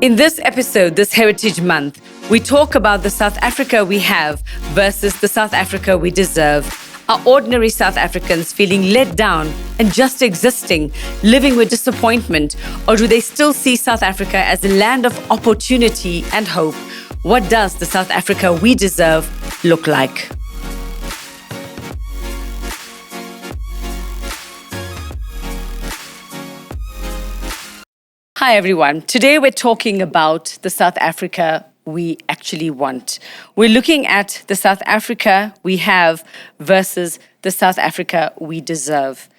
In this episode, this Heritage Month, we talk about the South Africa we have versus the South Africa we deserve. Are ordinary South Africans feeling let down and just existing, living with disappointment, or do they still see South Africa as a land of opportunity and hope? What does the South Africa we deserve look like? Hi everyone. Today we're talking about the South Africa we actually want. We're looking at the South Africa we have versus the South Africa we deserve.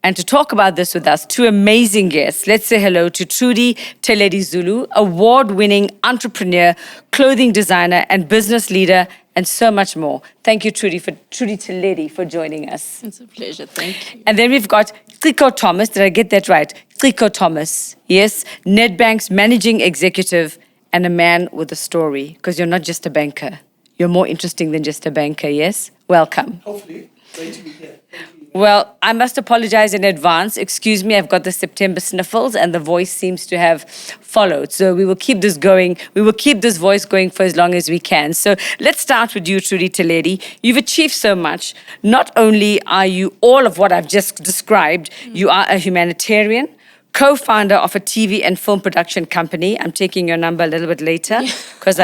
And to talk about this with us, two amazing guests. Let's say hello to Trudi Theledi Zulu, award-winning entrepreneur, clothing designer, and business leader, and so much more. Thank you, Trudi Theledi, for joining us. It's a pleasure. Thank you. And then we've got Ciko Thomas. Did I get that right? Ciko Thomas. Yes, Nedbank's managing executive and a man with a story. Because you're not just a banker. You're more interesting than just a banker, yes? Welcome. Hopefully. Great to be here. Well, I must apologize in advance. Excuse me, I've got the September sniffles and the voice seems to have followed. So we will keep this going. We will keep this voice going for as long as we can. So let's start with you, Trudi Theledi. You've achieved so much. Not only are you all of what I've just described, you are a humanitarian, co-founder of a TV and film production company. I'm taking your number a little bit later because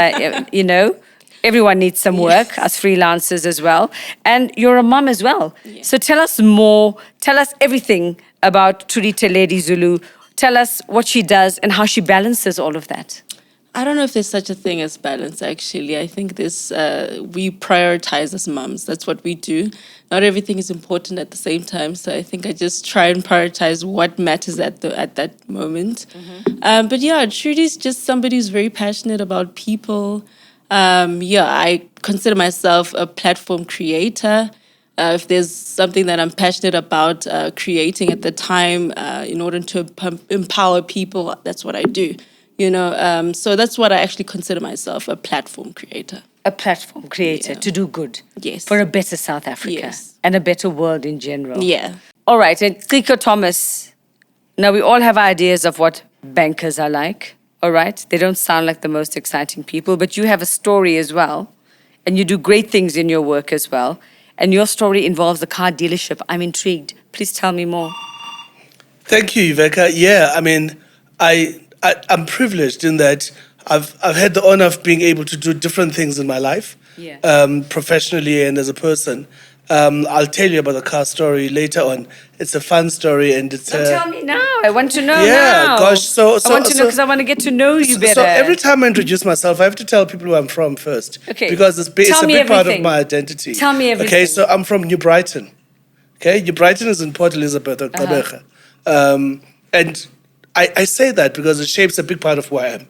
everyone needs some work, us freelancers as well. And you're a mom as well. Yeah. So tell us more, tell us everything about Trudi Theledi Zulu. Tell us what she does and how she balances all of that. I don't know if there's such a thing as balance, actually. I think we prioritize as moms. That's what we do. Not everything is important at the same time. So I think I just try and prioritize what matters at that moment. Mm-hmm. But yeah, Trudy's just somebody who's very passionate about people. I consider myself a platform creator. If there's something that I'm passionate about creating at the time in order to empower people, that's what I do. So that's what I actually consider myself, a platform creator. A platform creator to do good. Yes. For a better South Africa and a better world in general. Yeah. All right, and Ciko Thomas, now we all have ideas of what bankers are like. All right, they don't sound like the most exciting people, but you have a story as well, and you do great things in your work as well. And your story involves a car dealership. I'm intrigued. Please tell me more. Thank you, Iveka. Yeah, I mean, I'm privileged in that I've had the honor of being able to do different things in my life, professionally and as a person. I'll tell you about the car story later on. It's a fun story, and it's. Tell me now. I want to know now. Yeah, gosh. So I want to know because I want to get to know you better. So every time I introduce myself, I have to tell people where I'm from first. Okay. Because it's a big part of my identity. Tell me everything. Okay, so I'm from New Brighton. Okay, New Brighton is in Port Elizabeth or Gqeberha. And I say that because it shapes a big part of who I am.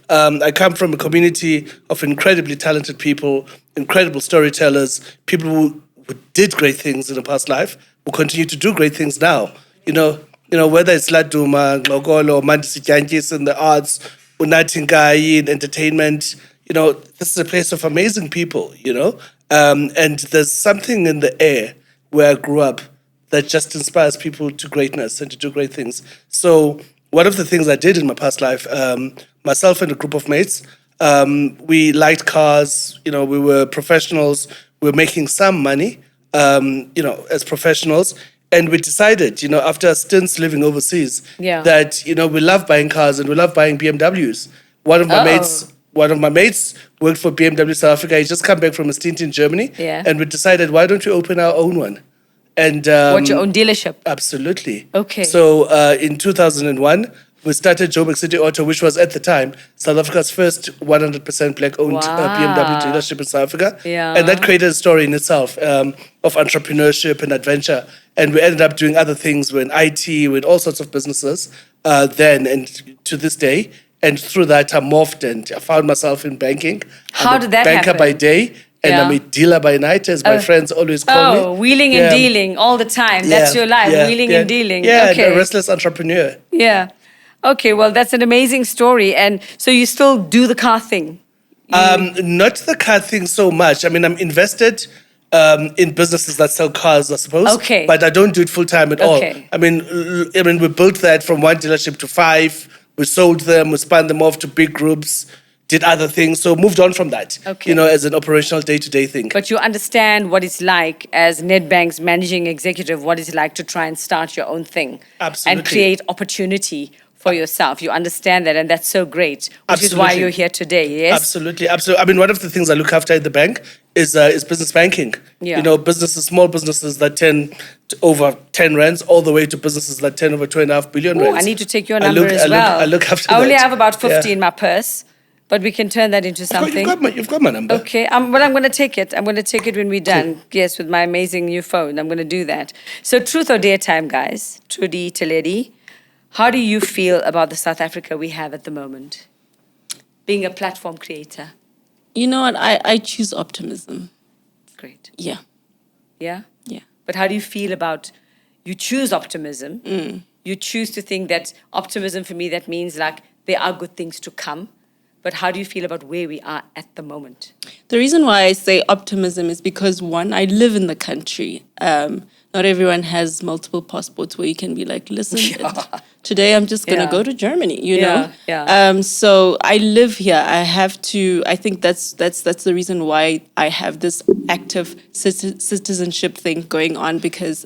I come from a community of incredibly talented people, incredible storytellers, people who did great things in a past life, who continue to do great things now. Whether it's Laduma, Ngogolo, Mandisi in the arts, Unatingai in entertainment, this is a place of amazing people, and there's something in the air where I grew up that just inspires people to greatness and to do great things. So one of the things I did in my past life, myself and a group of mates, we liked cars, we were professionals, we were making some money, as professionals. And we decided, after stints living overseas, that, we love buying cars and we love buying BMWs. One of my mates worked for BMW South Africa. He just come back from a stint in Germany. Yeah. And we decided, why don't we open our own one? And what, your own dealership? Absolutely. Okay. So in 2001, we started Joburg City Auto, which was at the time South Africa's first 100% black-owned BMW dealership in South Africa. Yeah. And that created a story in itself of entrepreneurship and adventure. And we ended up doing other things. We're in IT, we're in all sorts of businesses then and to this day. And through that, I morphed and I found myself in banking. How did that happen? Banker by day. And I'm a dealer by night, as my friends always call me. Oh, wheeling and dealing all the time. That's your life, wheeling and dealing. Yeah, okay. A restless entrepreneur. Yeah. Okay, well, that's an amazing story. And so you still do the car thing? Not the car thing so much. I mean, I'm invested in businesses that sell cars, I suppose. Okay. But I don't do it full time at all. I mean, we built that from one dealership to 5, We sold them, we spun them off to big groups, did other things. So moved on from that, Okay. as an operational day-to-day thing. But you understand what it's like as Nedbank's managing executive, what it's like to try and start your own thing. Absolutely. And create opportunity for yourself. You understand that, and that's so great, which is why Absolutely. you're here today, yes? Absolutely. I mean, one of the things I look after at the bank is business banking. Yeah. Businesses, small businesses that turn to over 10 rands, all the way to businesses that turn over 2.5 billion Ooh, rands. I need to take your number as well. I look after I only that. have about 50 Yeah. in my purse, but we can turn that into something. You've got my number. Okay, well, I'm going to take it. I'm going to take it when we're done. Yes, with my amazing new phone. I'm going to do that. So, truth or dare time, guys. Trudi Theledi, how do you feel about the South Africa we have at the moment? Being a platform creator. You know what? I choose optimism. Great. Yeah. Yeah? Yeah. But how do you feel about, you choose optimism. You choose to think that optimism, for me, that means like there are good things to come. But how do you feel about where we are at the moment? The reason why I say optimism is because, one, I live in the country. Not everyone has multiple passports where you can be like, listen, today I'm just going to Yeah. go to Germany, you Yeah, know? yeah. So I live here. I think that's the reason why I have this active citizenship thing going on, because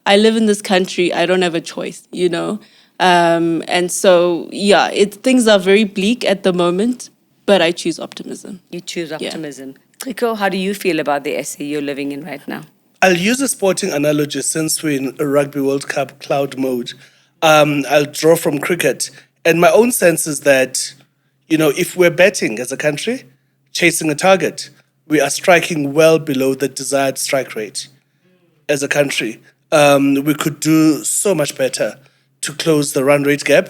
I live in this country. I don't have a choice, you know? And so, yeah, things are very bleak at the moment, but I choose optimism. You choose optimism. Ciko, how do you feel about the SA you're living in right now? I'll use a sporting analogy since we're in a Rugby World Cup cloud mode. I'll draw from cricket. And my own sense is that, if we're betting as a country, chasing a target, we are striking well below the desired strike rate as a country. We could do so much better to close the run rate gap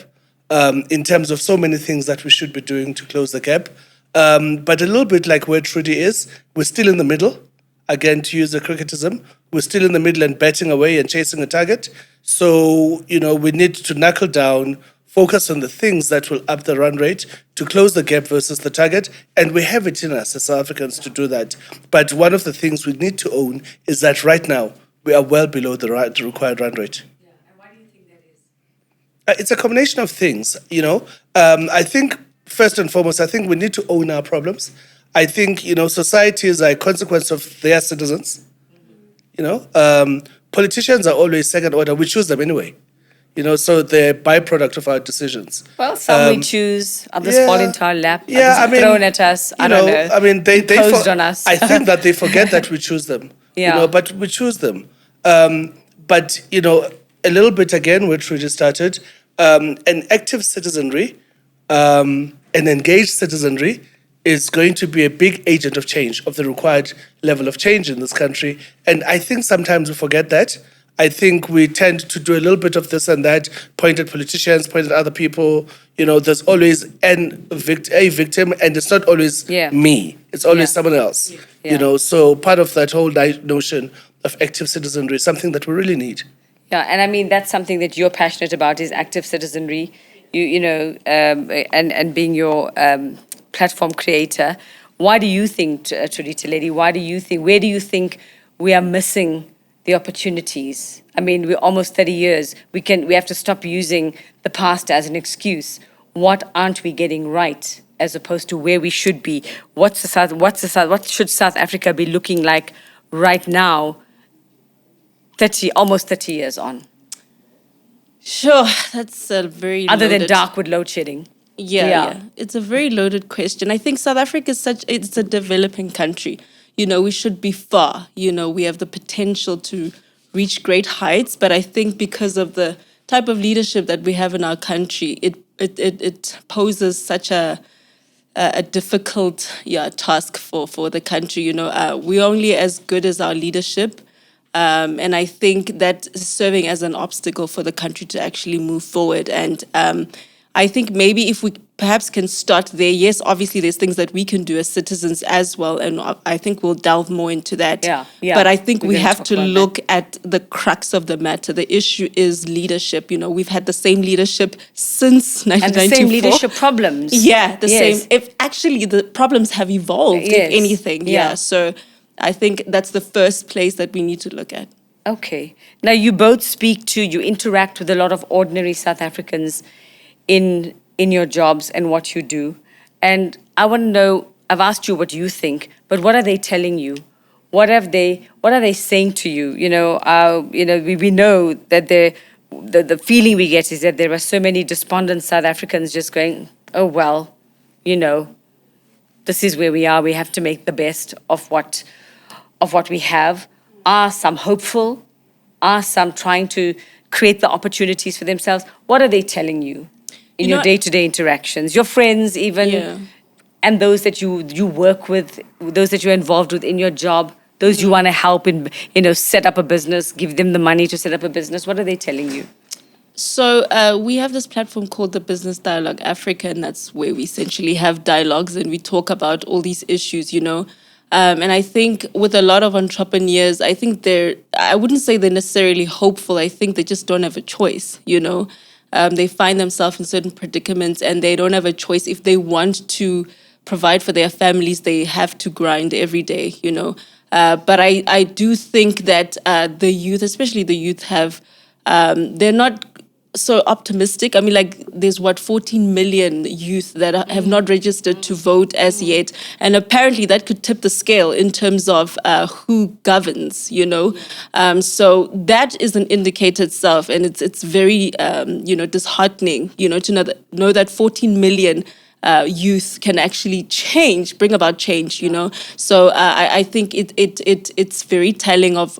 in terms of so many things that we should be doing to close the gap. But a little bit like where Trudi is, we're still in the middle. Again, to use a cricketism, we're still in the middle and batting away and chasing a target. So, we need to knuckle down, focus on the things that will up the run rate to close the gap versus the target. And we have it in us as South Africans to do that. But one of the things we need to own is that right now we are well below the required run rate. Yeah, and why do you think that is? It's a combination of things, I think, first and foremost, I think we need to own our problems. I think, society is a consequence of their citizens. Politicians are always second order. We choose them anyway. So they're byproduct of our decisions. Well, some we choose, others fall into our lap, Yeah, others are thrown at us. I don't know. I mean, they imposed on us. I think that they forget that we choose them. Yeah. But we choose them. But a little bit again, where Trudi started, an active citizenry, an engaged citizenry is going to be a big agent of change, of the required level of change in this country. And I think sometimes we forget that. I think we tend to do a little bit of this and that, point at politicians, point at other people. There's always a victim, and it's not always me. It's always someone else. Yeah. So part of that whole notion of active citizenry is something that we really need. Yeah, and I mean, that's something that you're passionate about, is active citizenry, and being your platform creator. Why do you think, Trudi Theledi, where do you think we are missing the opportunities? I mean, we're almost 30 years. We have to stop using the past as an excuse. What aren't we getting right as opposed to where we should be? What should South Africa be looking like right now, almost 30 years on? Sure, that's a very Other than loaded- dark with load shedding. Yeah. It's a very loaded question. I think South Africa it's a developing country. We should be far. We have the potential to reach great heights, but I think because of the type of leadership that we have in our country, it poses such a difficult task for the country. We're only as good as our leadership. And I think that is serving as an obstacle for the country to actually move forward. And I think maybe if we perhaps can start there, yes, obviously there's things that we can do as citizens as well. And I think we'll delve more into that. Yeah. But I think We're we gonna have talk to about look at the crux of the matter. The issue is leadership. We've had the same leadership since 1994. And the same leadership problems. Yeah, the Yes. same. If actually the problems have evolved, Yes. if anything. Yeah. So I think that's the first place that we need to look at. Okay. Now, you both you interact with a lot of ordinary South Africans in your jobs and what you do. And I want to know, I've asked you what you think, but what are they telling you? What are they saying to you? We know that the feeling we get is that there are so many despondent South Africans just going, oh well, this is where we are. We have to make the best of what we have. Are some hopeful? Are some trying to create the opportunities for themselves? What are they telling you in your day-to-day interactions? Your friends even, and those that you work with, those that you're involved with in your job, those you want to help in, set up a business, give them the money to set up a business. What are they telling you? So we have this platform called the Business Dialogue Africa, and that's where we essentially have dialogues and we talk about all these issues, And I think with a lot of entrepreneurs, I think I wouldn't say they're necessarily hopeful. I think they just don't have a choice, They find themselves in certain predicaments and they don't have a choice. If they want to provide for their families, they have to grind every day, But I do think that the youth, especially the youth, they're not so optimistic. I mean, there's 14 million youth that have not registered to vote as yet. And apparently that could tip the scale in terms of who governs, So that is an indicator itself. And it's very, disheartening, to know that 14 million youth can actually bring about change, So I think it's very telling of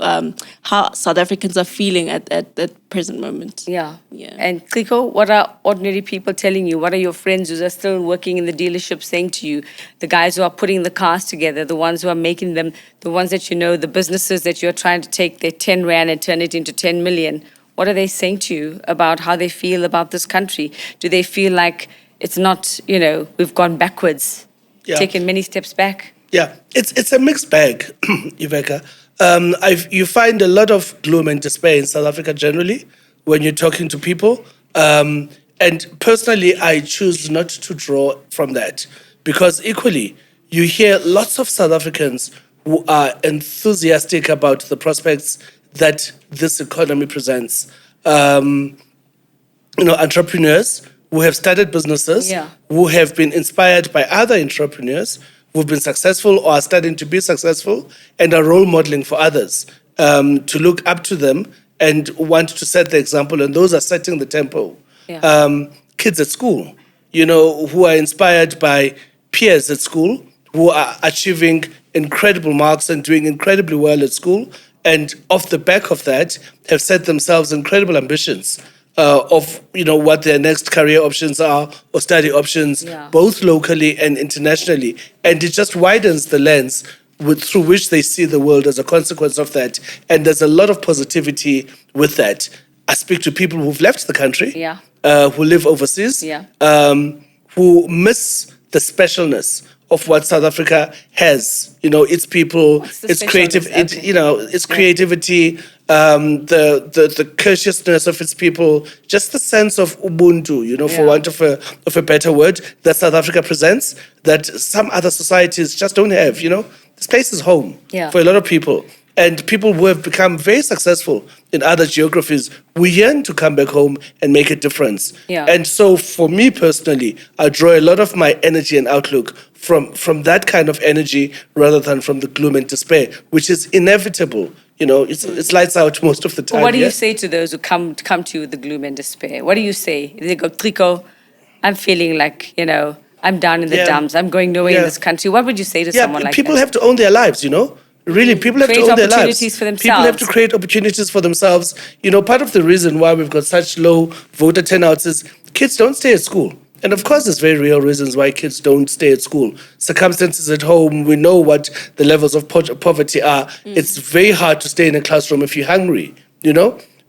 how South Africans are feeling at that present moment. Yeah. And Ciko, what are ordinary people telling you? What are your friends who are still working in the dealership saying to you? The guys who are putting the cars together, the ones who are making them, the ones that the businesses that you're trying to take their 10 rand and turn it into 10 million. What are they saying to you about how they feel about this country? Do they feel like it's not, we've gone backwards, taken many steps back? Yeah, it's a mixed bag, Iveka. You find a lot of gloom and despair in South Africa generally when you're talking to people. And personally, I choose not to draw from that because equally, you hear lots of South Africans who are enthusiastic about the prospects that this economy presents. Entrepreneurs who have started businesses, who have been inspired by other entrepreneurs, who've been successful or are starting to be successful and are role modeling for others to look up to them and want to set the example. And those are setting the tempo. Kids at school, who are inspired by peers at school, who are achieving incredible marks and doing incredibly well at school. And off the back of that, have set themselves incredible ambitions of what their next career options are or study options, both locally and internationally. And it just widens the lens through which they see the world as a consequence of that. And there's a lot of positivity with that. I speak to people who've left the country, who live overseas, who miss the specialness of what South Africa has, its people, its creativity, the courteousness of its people, just the sense of ubuntu, for want of a better word, that South Africa presents, that some other societies just don't have, This place is home for a lot of people. And people who have become very successful in other geographies, we yearn to come back home and make a difference. And so for me personally, I draw a lot of my energy and outlook from that kind of energy rather than from the gloom and despair, which is inevitable. It's lights out most of the time. But what do you say to those who come to you with the gloom and despair? What do you say? They go, Ciko, I'm feeling like, I'm down in the dumps. I'm going nowhere in this country. What would you say to someone like that? People have to own their lives, Really, people have to own their lives. Create opportunities for themselves. People have to create opportunities for themselves. Part of the reason why we've got such low voter turnouts is kids don't stay at school. And of course, there's very real reasons why kids don't stay at school. Circumstances at home, we know what the levels of poverty are. It's very hard to stay in a classroom if you're hungry,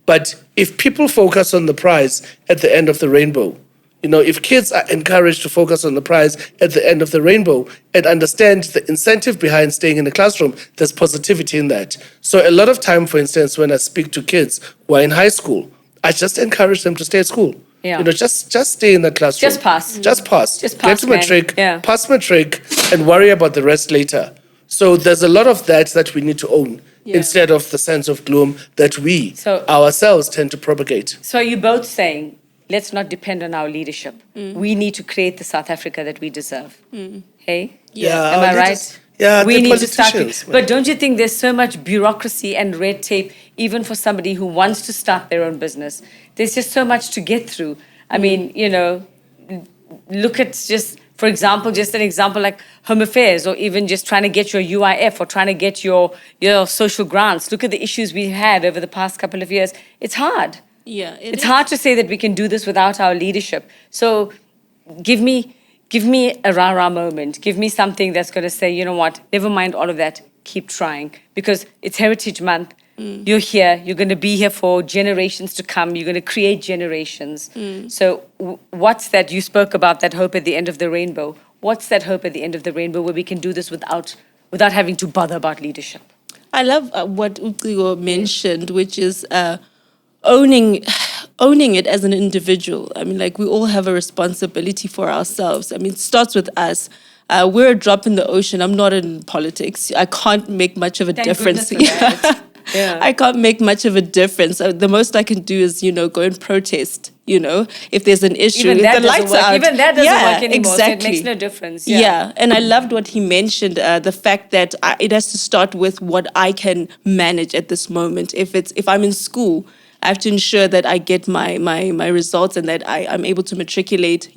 But if people focus on the prize at the end of the rainbow, if kids are encouraged to focus on the prize at the end of the rainbow and understand the incentive behind staying in the classroom, there's positivity in that. So a lot of time, for instance, when I speak to kids who are in high school, I just encourage them to stay at school. Just stay in the classroom. Just pass. Just pass. Just pass, Get to matric, man. pass matric, and worry about the rest later. So there's a lot of that we need to own instead of the sense of gloom that we ourselves tend to propagate. So are you both saying let's not depend on our leadership. We need to create the South Africa that we deserve. Hey? Yeah, Am our I leaders- right? yeah, we they're need to start. politicians, man. But don't you think there's so much bureaucracy and red tape, even for somebody who wants to start their own business? There's just so much to get through. I mean, look at just, for example, just an example like Home Affairs, or even just trying to get your UIF or trying to get your social grants. Look at the issues we had over the past couple of years. It's hard. Yeah, It's hard to say that we can do this without our leadership. So give me a rah-rah moment. Give me something that's going to say, you know what, never mind all of that, keep trying. Because it's Heritage Month. You're here. You're going to be here for generations to come. You're going to create generations. So what's that? You spoke about that hope at the end of the rainbow. What's that hope at the end of the rainbow where we can do this without having to bother about leadership? I love what Ciko mentioned, which is owning it as an individual. I mean, like, we all have a responsibility for ourselves. I mean, it starts with us. We're a drop in the ocean. I'm not in politics. I can't make much of a difference. Goodness for that. Yeah. I can't make much of a difference. The most I can do is, go and protest, if there's an issue. Even if that the doesn't lights work. are out. Even that doesn't work anymore. Exactly. So it makes no difference. Yeah. And I loved what he mentioned, the fact that it has to start with what I can manage at this moment. If I'm in school, I have to ensure that I get my results and that I'm able to matriculate,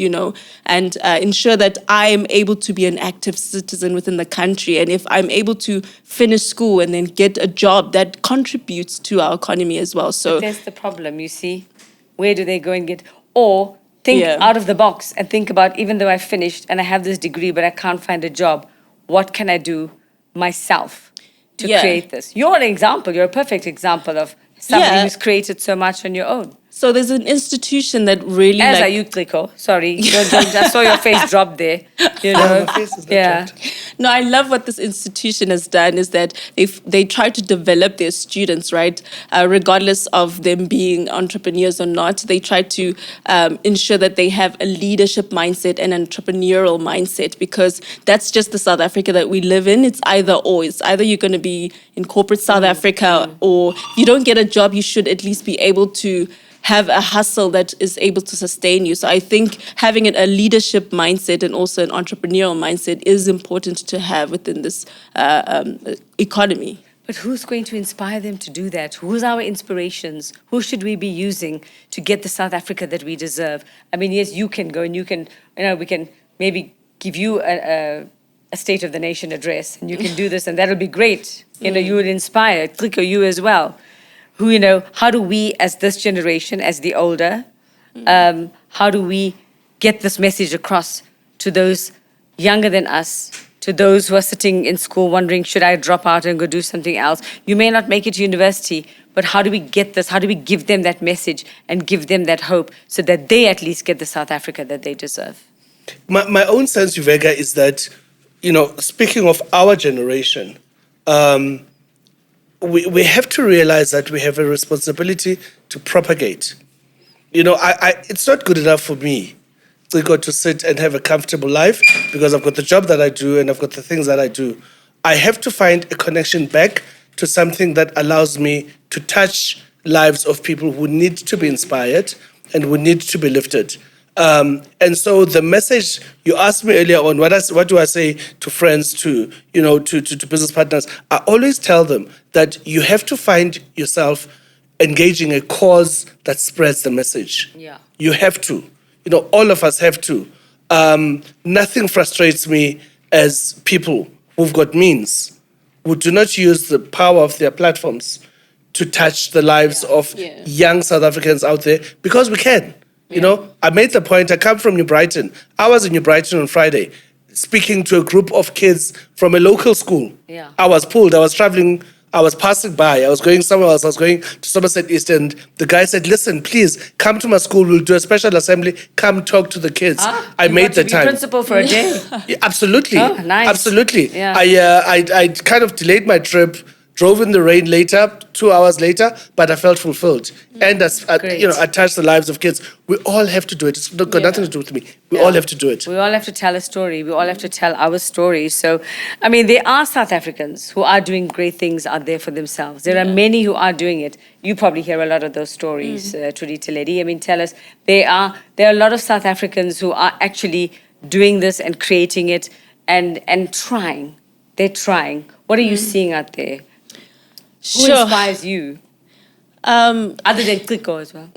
and ensure that I am able to be an active citizen within the country. And if I'm able to finish school and then get a job, that contributes to our economy as well. So But that's the problem, you see. Where do they go and get... Or think Yeah. out of the box and think about, even though I finished and I have this degree, but I can't find a job, what can I do myself to Yeah. create this? You're an example. You're a perfect example of somebody Yeah. who's created so much on your own. So there's an institution that really As are you, Ciko. Sorry. I saw your face drop there. You know? My face is not Yeah. dropped. No, I love what this institution has done is that they try to develop their students, right? Regardless of them being entrepreneurs or not, they try to ensure that they have a leadership mindset and entrepreneurial mindset, because that's just the South Africa that we live in. It's either or. It's either you're going to be in corporate South Africa, or if you don't get a job, you should at least be able to have a hustle that is able to sustain you. So I think having a leadership mindset and also an entrepreneurial mindset is important to have within this economy. But who's going to inspire them to do that? Who's our inspirations? Who should we be using to get the South Africa that we deserve? I mean, yes, you can go and we can maybe give you a State of the Nation address, and you can do this, and that'll be great. You would inspire, Ciko, you as well. How do we, as this generation, as the older, how do we get this message across to those younger than us, to those who are sitting in school wondering, should I drop out and go do something else? You may not make it to university, but how do we get this? How do we give them that message and give them that hope so that they at least get the South Africa that they deserve? My own sense, Uvega, is that, speaking of our generation, we have to realize that we have a responsibility to propagate. It's not good enough for me to sit and have a comfortable life because I've got the job that I do and I've got the things that I do. I have to find a connection back to something that allows me to touch lives of people who need to be inspired and who need to be lifted. And so the message you asked me earlier on, what do I say to friends, to business partners? I always tell them that you have to find yourself engaging a cause that spreads the message. Yeah. You have to. All of us have to. Nothing frustrates me as people who've got means, who do not use the power of their platforms to touch the lives of young South Africans out there, because we can. I made the point, I come from New Brighton. I was in New Brighton on Friday speaking to a group of kids from a local school. Yeah. I was pulled, I was traveling, I was passing by, I was going somewhere else, I was going to Somerset East, and the guy said, listen, please, come to my school, we'll do a special assembly, come talk to the kids. I made the time. Principal for a day. Yeah, absolutely. Oh, nice. Absolutely. Yeah. I kind of delayed my trip, drove in the rain later, 2 hours later, but I felt fulfilled. And Great. I touched the lives of kids. We all have to do it. It's got nothing to do with me. We all have to do it. We all have to tell a story. We all have to tell our story. So, I mean, there are South Africans who are doing great things out there for themselves. There are many who are doing it. You probably hear a lot of those stories, Trudi Theledi. I mean, tell us, there are a lot of South Africans who are actually doing this and creating it and trying. They're trying. What are you seeing out there? Who inspires you? Other than Ciko as well.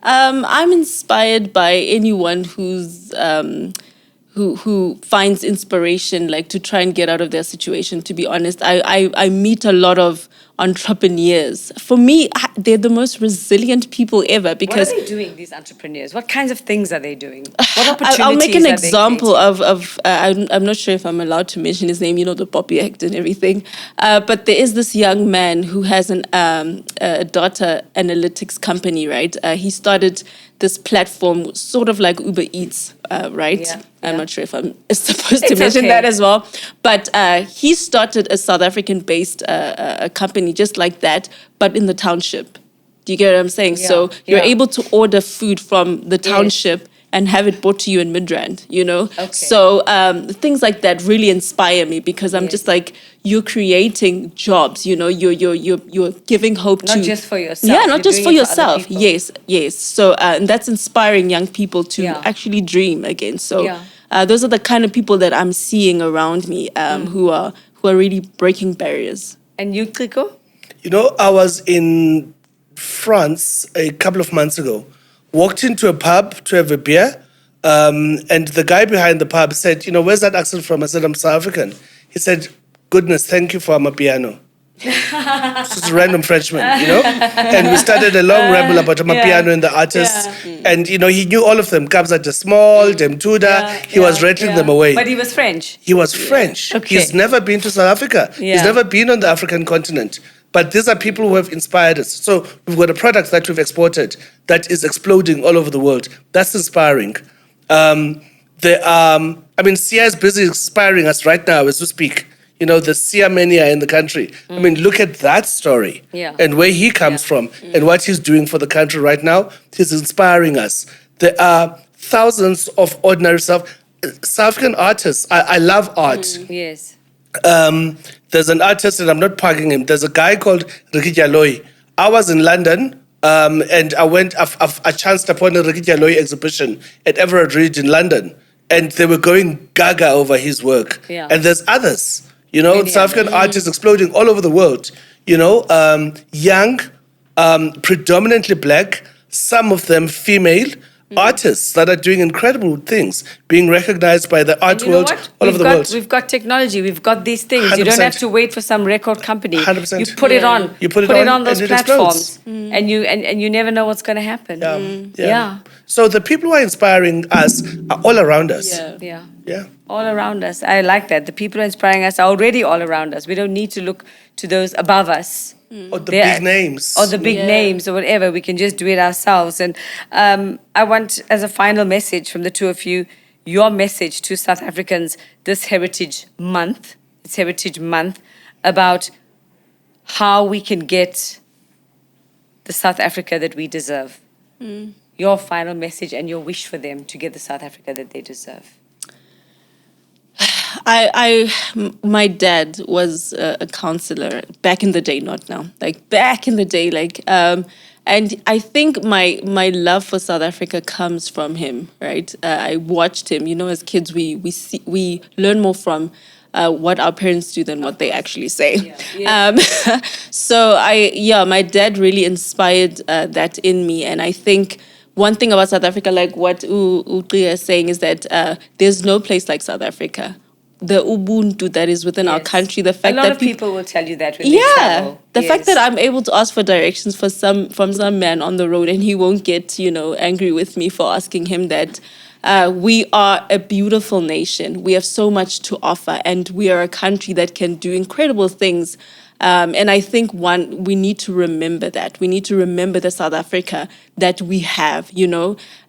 I'm inspired by anyone who finds inspiration, like to try and get out of their situation. To be honest, I meet a lot of entrepreneurs. For me, they're the most resilient people ever because. What are they doing, these entrepreneurs? What kinds of things are they doing? What opportunities I'll make an are they example creating? of I'm not sure if I'm allowed to mention his name, the Poppy Act and everything. But there is this young man who has a data analytics company, right? He started this platform, sort of like Uber Eats, right? Yeah, I'm yeah. not sure if I'm supposed to It's mention okay. that as well. But he started a South African-based company just like that, but in the township. Do you get what I'm saying? Yeah, So you're yeah. able to order food from the township and have it brought to you in Midrand, Okay. So things like that really inspire me because I'm just like, you're creating jobs, you're giving hope to. Not just for yourself. Yeah, You're not just doing for it for other yourself. people. Yes. So and that's inspiring young people to Yeah. actually dream again. So Yeah. those are the kind of people that I'm seeing around me who are really breaking barriers. And you, Ciko? I was in France a couple of months ago, walked into a pub to have a beer, and the guy behind the pub said, where's that accent from? I said, I'm South African. He said, goodness, thank you for Amapiano. Just a random Frenchman, And we started a long ramble about Amapiano and the artists. Yeah. And, he knew all of them. Kabza de Small, Dem Tuda. He was rattling them away. But he was French. He was French. Okay. He's never been to South Africa. Yeah. He's never been on the African continent. But these are people who have inspired us. So we've got a product that we've exported that is exploding all over the world. That's inspiring. Sia is busy inspiring us right now as we speak. The Sia mania in the country. Look at that story and where he comes from and what he's doing for the country right now. He's inspiring us. There are thousands of ordinary South African artists. I love art. Yes. There's an artist, and I'm not plugging him. There's a guy called Ricky Jaloi. I was in London, and I chanced upon a Ricky Jaloi exhibition at Everard Ridge in London, and they were going gaga over his work. Yeah. And there's others, Many South African others. artists exploding all over the world. Young, predominantly black, some of them female. Artists that are doing incredible things, being recognized by the art And you know world what? all over the world. We've got technology. We've got these things. You don't 100%. have to wait for some record company. 100%. You put it on. You put it on those and it platforms, explodes. and you never know what's going to happen. Yeah. So the people who are inspiring us are all around us. Yeah. Yeah. All around us. I like that. The people who are inspiring us are already all around us. We don't need to look to those above us. Or the They're- big names. Or the big names or whatever. We can just do it ourselves. And I want, as a final message from the two of you, your message to South Africans this Heritage Month, it's Heritage Month, about how we can get the South Africa that we deserve. Your final message and your wish for them to get the South Africa that they deserve. My dad was a counselor back in the day, not now. Like back in the day, and I think my love for South Africa comes from him, right? I watched him. As kids, we learn more from what our parents do than what they actually say. Yeah. So my dad really inspired that in me, and I think. One thing about South Africa, like what Uqi is saying, is that there's no place like South Africa. The Ubuntu that is within our Yes. country, the fact A lot that of people will tell you that when they travel. the fact Yes. that I'm able to ask for directions from some man on the road and he won't get angry with me for asking him that. We are a beautiful nation. We have so much to offer, and we are a country that can do incredible things. And I think we need to remember that. We need to remember the South Africa that we have,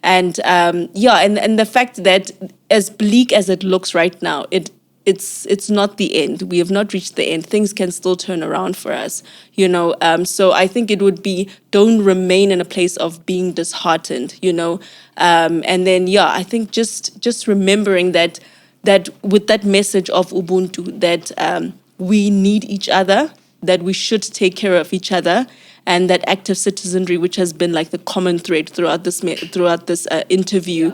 and and the fact that as bleak as it looks right now, it's not the end. We have not reached the end. Things can still turn around for us, you know. So I think it would be, don't remain in a place of being disheartened, you know. And then I think just remembering that with that message of Ubuntu, that we need each other, that we should take care of each other, and that active citizenry, which has been like the common thread throughout this interview,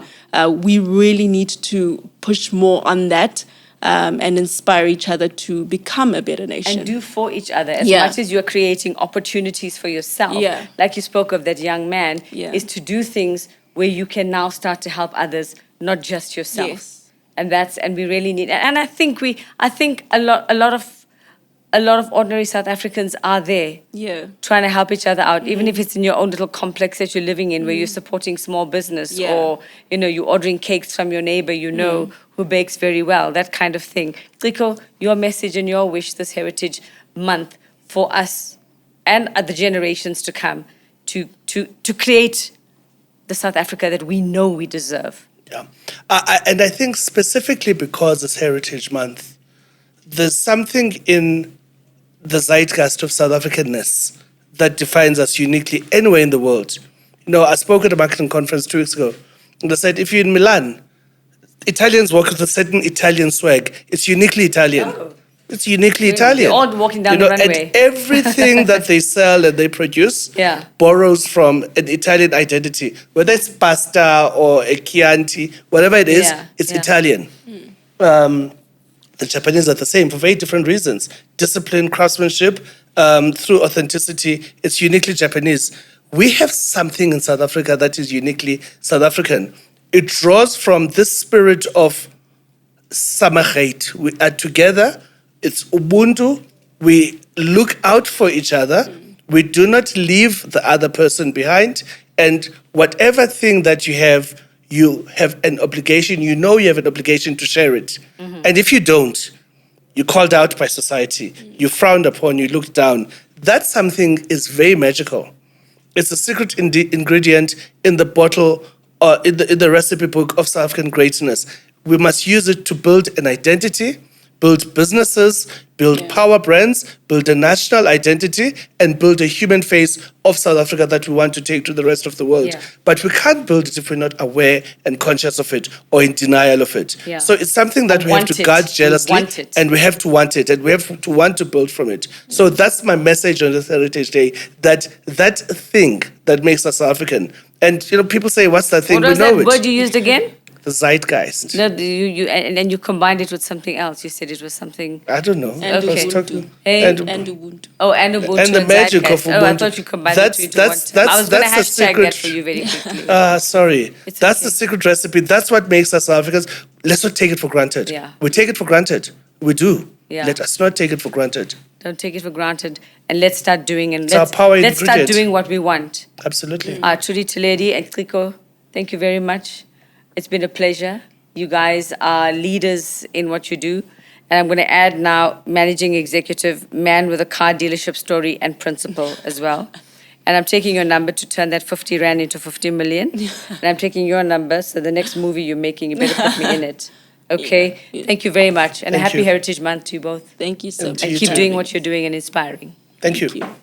we really need to push more on that. And inspire each other to become a better nation. And do for each other as much as you're creating opportunities for yourself. Yeah. Like you spoke of that young man, Yeah. is to do things where you can now start to help others, not just yourself. Yes. And we really need, and I think a lot of ordinary South Africans are there. Yeah. Trying to help each other out, even if it's in your own little complex that you're living in, where you're supporting small business, or you're ordering cakes from your neighbor who bakes very well, that kind of thing. Ciko, your message and your wish this Heritage Month for us and the generations to come to create the South Africa that we know we deserve. Yeah. And I think specifically because it's Heritage Month, there's something in the zeitgeist of South Africanness that defines us uniquely anywhere in the world. You know, I spoke at a marketing conference 2 weeks ago, and I said, if you're in Milan, Italians walk with a certain Italian swag. It's uniquely Italian. Oh. It's uniquely Italian. They're all walking down the runway. And everything that they sell and they produce borrows from an Italian identity. Whether it's pasta or a Chianti, whatever it is, it's Italian. The Japanese are the same for very different reasons. Discipline, craftsmanship, through authenticity, it's uniquely Japanese. We have something in South Africa that is uniquely South African. It draws from this spirit of samagate. We are together. It's Ubuntu. We look out for each other. We do not leave the other person behind. And whatever thing that you have an obligation, you have an obligation to share it. And if you don't, you're called out by society. You're frowned upon, you looked down. That something is very magical. It's a secret ingredient in the bottle or in the recipe book of South African greatness. We must use it to build an identity, build businesses, build power brands, build a national identity, and build a human face of South Africa that we want to take to the rest of the world. Yeah. But we can't build it if we're not aware and conscious of it or in denial of it. Yeah. So it's something that we have to guard jealously, and we have to want it, and we have to want to build from it. So that's my message on this Heritage Day, that thing that makes us South African. And people say, what's that thing? What was we know that it. word you used again? The zeitgeist. No, and then you combined it with something else. You said it was something. I don't know. And Okay. Ubuntu. Hey. And Ubuntu. Oh, and Ubuntu. And the magic of zeitgeist. Oh, I Ubuntu. thought you combined That's- the two into that's- one. I was going to that's the hashtag secret. that for you very quickly. Sorry. It's That's okay. the secret recipe. That's what makes us South Africans. Let's not take it for granted. Yeah. We take it for granted. We do. Yeah. Let us not take it for granted. Don't take it for granted, and let's start doing, and It's our let's power start ingredient. doing what we want. Absolutely. Trudi Theledi and Ciko, thank you very much. It's been a pleasure. You guys are leaders in what you do. And I'm going to add now managing executive, man with a car dealership story and principal as well. And I'm taking your number to turn that 50 Rand into 50 million. And I'm taking your number, so the next movie you're making, you better put me in it. Okay? Yeah. Thank you very much. And a Thank happy you. Heritage Month to you both. Thank you so And much. to And you keep too. doing what you're doing and inspiring. Thank you. Thank you.